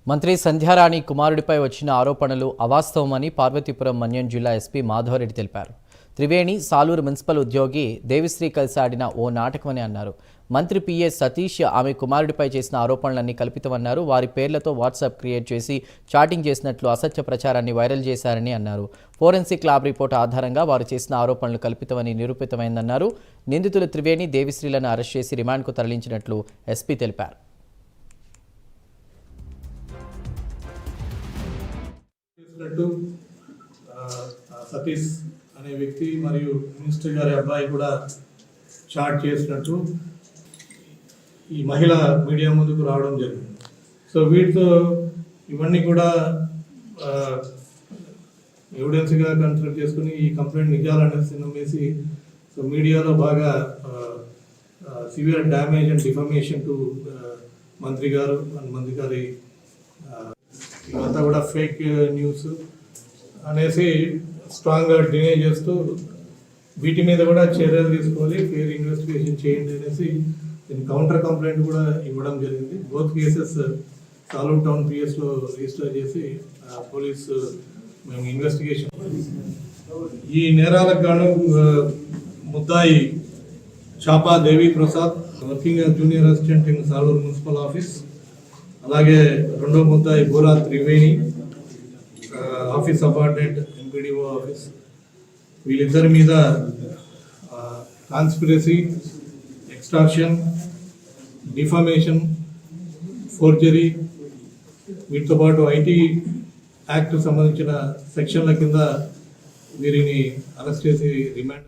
మంత్రి సంధ్యారాణి కుమారుడిపై వచ్చిన ఆరోపణలు అవాస్తవమని పార్వతీపురం మన్యం జిల్లా ఎస్పీ మాధవరెడ్డి తెలిపారు. త్రివేణి సాలూరు మున్సిపల్ ఉద్యోగి దేవిశ్రీ కలిసి ఆడిన ఓ నాటకమని అన్నారు. మంత్రి పిఏ సతీష్ ఆమె కుమారుడిపై చేసిన ఆరోపణలన్నీ కల్పితమన్నారు. వారి పేర్లతో వాట్సాప్ క్రియేట్ చేసి చాటింగ్ చేసినట్లు అసత్య ప్రచారాన్ని వైరల్ చేశారని అన్నారు. ఫోరెన్సిక్ ల్యాబ్ రిపోర్ట్ ఆధారంగా వారు చేసిన ఆరోపణలు కల్పితమని నిరూపితమైందన్నారు. నిందితులు త్రివేణి దేవిశ్రీలను అరెస్ట్ చేసి రిమాండ్కు తరలించినట్లు ఎస్పీ తెలిపారు. సతీష్ అనే వ్యక్తి మరియు మినిస్టర్ గారి అబ్బాయి కూడా చాట్ చేసినట్టు ఈ మహిళ మీడియా ముందుకు రావడం జరిగింది. సో వీటితో ఇవన్నీ కూడా ఎవిడెన్స్గా కన్సిడర్ చేసుకుని ఈ కంప్లైంట్ నిజాలనేసి నమ్మేసి సో మీడియాలో బాగా severe damage and defamation to మంత్రి గారు అండ్ మంత్రి గారి ఇవంతా కూడా ఫేక్ న్యూస్ అనేసి స్ట్రాంగ్గా డినే చేస్తూ వీటి మీద కూడా చర్యలు తీసుకోవాలి, ఫేర్ ఇన్వెస్టిగేషన్ చేయండి అనేసి దీని కౌంటర్ కంప్లైంట్ కూడా ఇవ్వడం జరిగింది. బోత్ కేసెస్ సాలూరు టౌన్ పిఎస్లో రిజిస్టర్ చేసి పోలీసు మేము ఇన్వెస్టిగేషన్ ఈ నేరాలకు గాను ముద్దాయి Chapa Devi Prasad working junior assistant in Saluru municipal office, అలాగే రెండో ముద్దాయి Bora Triveni office subordinate MPDO office. వీళ్ళిద్దరి మీద కాన్స్పిరసీ, ఎక్స్టార్షన్, డిఫమేషన్, ఫోర్జరీ వీటితో పాటు ఐటీ యాక్ట్ సంబంధించిన సెక్షన్ల కింద వీరిని అరెస్ట్ చేసి రిమాండ్